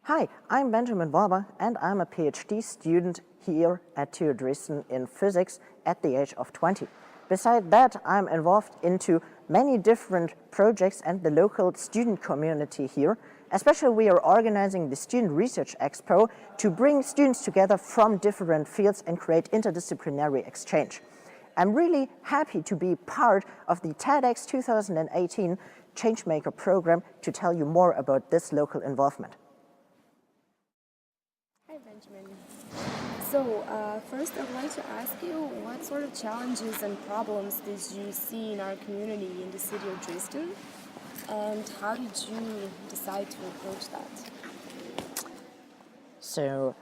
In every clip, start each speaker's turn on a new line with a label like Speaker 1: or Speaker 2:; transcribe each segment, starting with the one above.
Speaker 1: Hi, I'm Benjamin Wolba and I'm a PhD student here at TU Dresden in physics at the age of 20. Besides that, I'm involved into many different projects and the local student community here. Especially we are organizing the Student Research Expo to bring students together from different fields and create interdisciplinary exchange. I'm really happy to be part of the TEDx 2018 Changemaker program to tell you more about this local involvement.
Speaker 2: Hi Benjamin. So first I'd like to ask you what sort of challenges and problems did you see in our community in the city of Dresden, and how did you decide to approach that?
Speaker 1: So,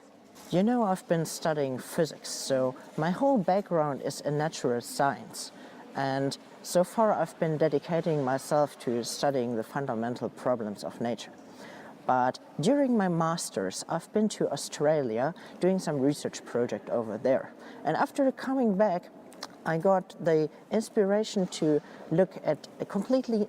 Speaker 1: you know, I've been studying physics, so my whole background is in natural science. And so far I've been dedicating myself to studying the fundamental problems of nature. But during my master's, I've been to Australia doing some research project over there. And after coming back, I got the inspiration to look at a completely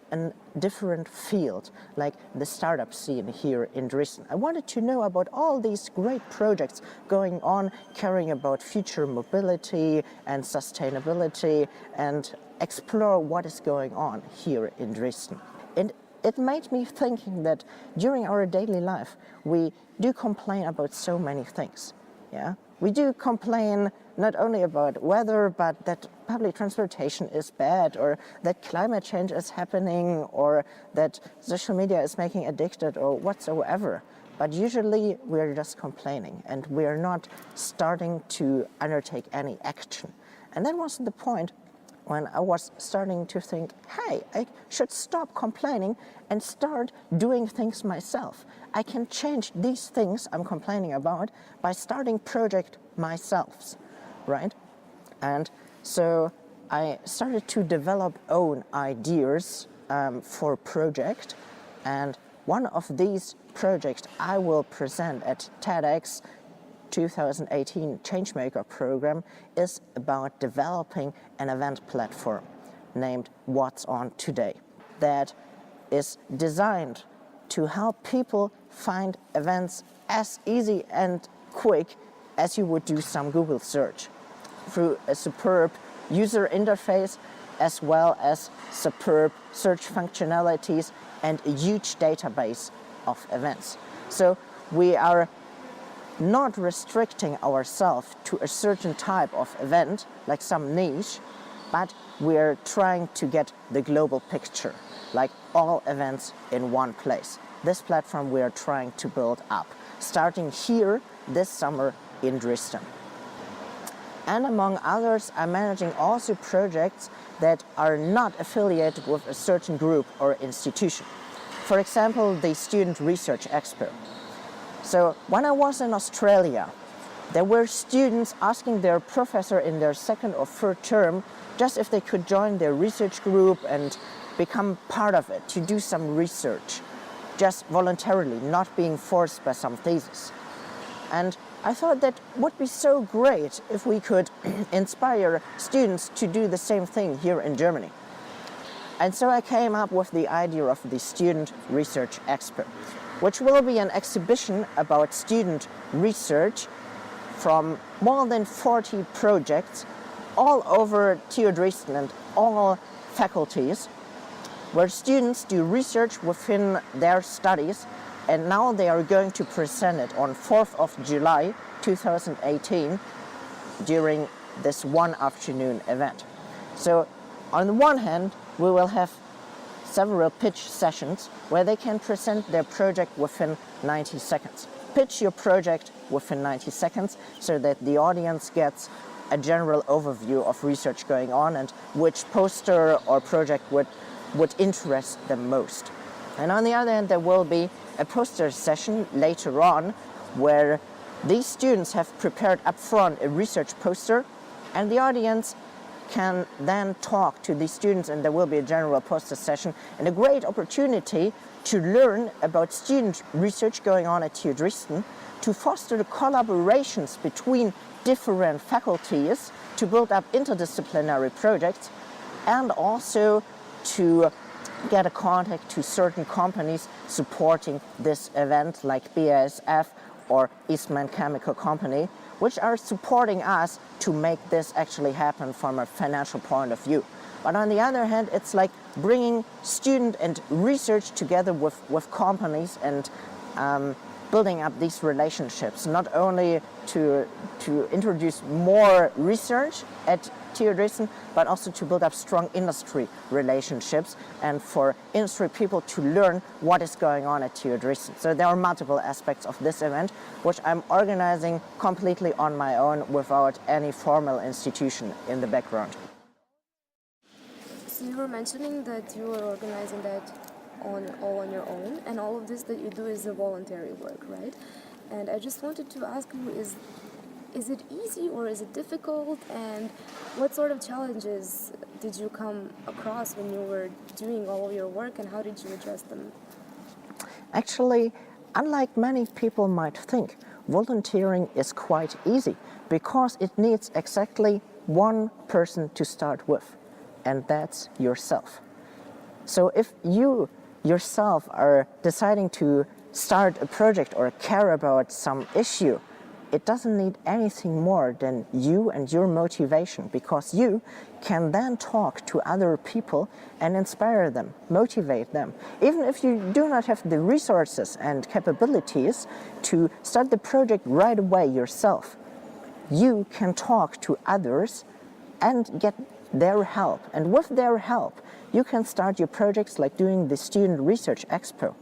Speaker 1: different field, like the startup scene here in Dresden. I wanted to know about all these great projects going on, caring about future mobility and sustainability, and explore what is going on here in Dresden. And it made me thinking that during our daily life, we do complain about so many things. Yeah? We do complain not only about weather, but that public transportation is bad, or that climate change is happening, or that social media is making addicted, or whatsoever. But usually we're just complaining, and we're not starting to undertake any action. And that was the point when I was starting to think, hey, I should stop complaining and start doing things myself. I can change these things I'm complaining about by starting project myself, right? And so I started to develop own ideas for project, and one of these projects I will present at TEDx 2018 Changemaker program is about developing an event platform named What's On Today that is designed to help people find events as easy and quick as you would do some Google search, through a superb user interface as well as superb search functionalities and a huge database of events. So we are not restricting ourselves to a certain type of event, like some niche, but we're trying to get the global picture, like all events in one place. This platform we are trying to build up, starting here this summer in Dresden. And among others, I'm managing also projects that are not affiliated with a certain group or institution. For example, the Student Research Expo. So when I was in Australia, there were students asking their professor in their second or third term just if they could join their research group and become part of it, to do some research, just voluntarily, not being forced by some thesis. And I thought that would be so great if we could inspire students to do the same thing here in Germany. And so I came up with the idea of the Student Research Expo, which will be an exhibition about student research from more than 40 projects all over TU Dresden and all faculties, where students do research within their studies, and now they are going to present it on 4th of July 2018 during this one afternoon event. So on the one hand, we will have several pitch sessions where they can present their project within 90 seconds. Pitch your project within 90 seconds so that the audience gets a general overview of research going on and which poster or project would interest them most. And on the other hand, there will be a poster session later on where these students have prepared up front a research poster, and the audience can then talk to these students, and there will be a general poster session and a great opportunity to learn about student research going on at TU Dresden, to foster the collaborations between different faculties, to build up interdisciplinary projects, and also to get a contact to certain companies supporting this event, like BASF or Eastman Chemical Company, which are supporting us to make this actually happen from a financial point of view. But on the other hand, it's like bringing student and research together with companies and building up these relationships, not only to introduce more research at TU Dresden, but also to build up strong industry relationships and for industry people to learn what is going on at TU Dresden. So there are multiple aspects of this event, which I'm organizing completely on my own without any formal institution in the background.
Speaker 2: So you were mentioning that you were organizing that all on your own, and all of this that you do is a voluntary work, right? And I just wanted to ask you, is it easy or is it difficult, and what sort of challenges did you come across when you were doing all of your work, and how did you address them?
Speaker 1: Actually, unlike many people might think, volunteering is quite easy because it needs exactly one person to start with, and that's yourself. So if you yourself are deciding to start a project or care about some issue, it doesn't need anything more than you and your motivation, because you can then talk to other people and inspire them, motivate them. Even if you do not have the resources and capabilities to start the project right away yourself, you can talk to others and get their help. And with their help, you can start your projects, like doing the Student Research Expo.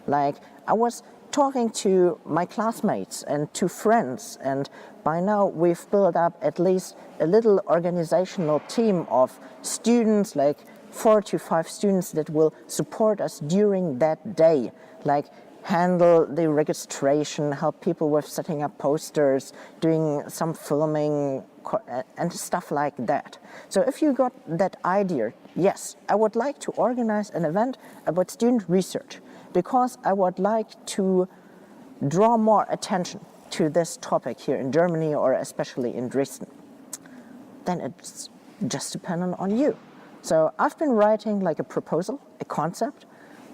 Speaker 1: Like, I was talking to my classmates and to friends, and by now we've built up at least a little organizational team of students, like 4 to 5 students that will support us during that day, like handle the registration, help people with setting up posters, doing some filming and stuff like that. So if you got that idea, yes, I would like to organize an event about student research, because I would like to draw more attention to this topic here in Germany, or especially in Dresden. Then it's just dependent on you. So I've been writing like a proposal, a concept,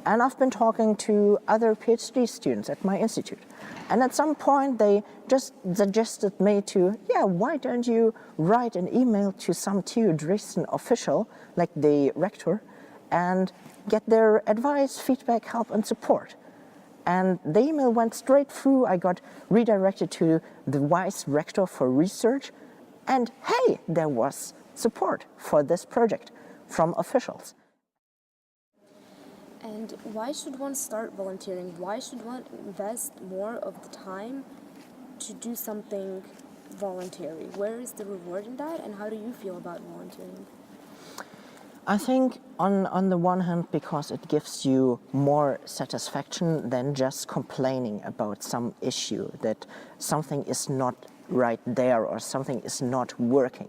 Speaker 1: and I've been talking to other PhD students at my institute. And at some point they just suggested me to, yeah, why don't you write an email to some TU Dresden official, like the rector, and get their advice, feedback, help and support. And the email went straight through. I got redirected to the vice rector for research, and hey, there was support for this project from officials.
Speaker 2: And why should one start volunteering? Why should one invest more of the time to do something voluntary? Where is the reward in that, and how do you feel about volunteering?
Speaker 1: I think on the one hand, because it gives you more satisfaction than just complaining about some issue, that something is not right there or something is not working.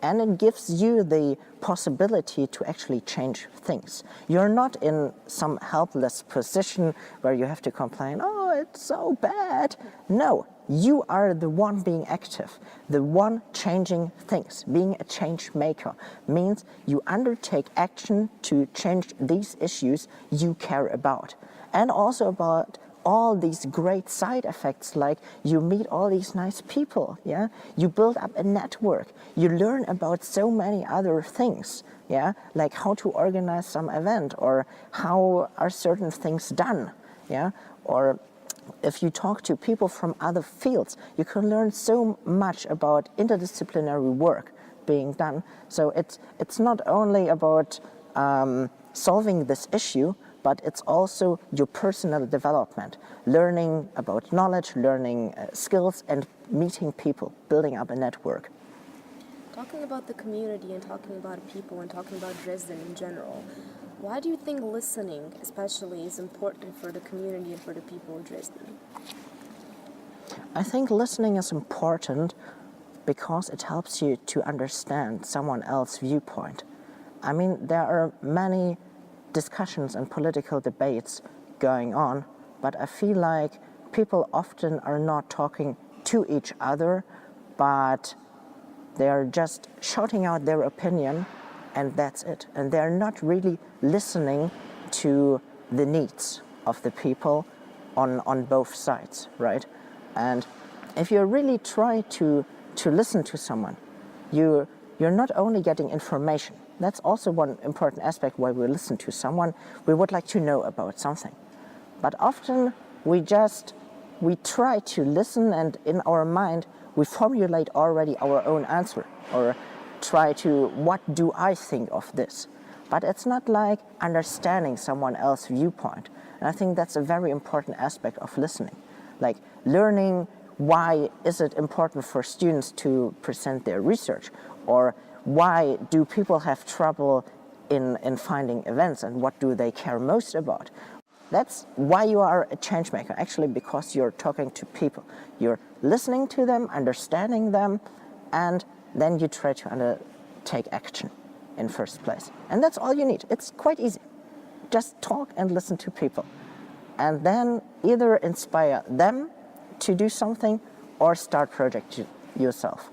Speaker 1: And it gives you the possibility to actually change things. You're not in some helpless position where you have to complain, oh, it's so bad. No, you are the one being active, the one changing things. Being a change maker means you undertake action to change these issues you care about. And also about all these great side effects, like you meet all these nice people, yeah? You build up a network. You learn about so many other things, yeah? Like how to organize some event, or how are certain things done, yeah? Or if you talk to people from other fields, you can learn so much about interdisciplinary work being done. So it's not only about solving this issue, but it's also your personal development, learning about knowledge, learning skills, and meeting people, building up a network.
Speaker 2: Talking about the community and talking about people and talking about Dresden in general, why do you think listening especially is important for the community and for the people of Dresden?
Speaker 1: I think listening is important because it helps you to understand someone else's viewpoint. I mean, there are many discussions and political debates going on, but I feel like people often are not talking to each other, but they are just shouting out their opinion, and that's it. And they're not really listening to the needs of the people on both sides, right? And if you really try to listen to someone, you're not only getting information. That's also one important aspect why we listen to someone. We would like to know about something. But often we try to listen, and in our mind we formulate already our own answer, or try to, what do I think of this? But it's not like understanding someone else's viewpoint. And I think that's a very important aspect of listening. Like learning, why is it important for students to present their research? Or why do people have trouble in finding events, and what do they care most about? That's why you are a changemaker, actually, because you're talking to people. You're listening to them, understanding them, and then you try to take action in first place. And that's all you need. It's quite easy. Just talk and listen to people. And then either inspire them to do something or start project yourself.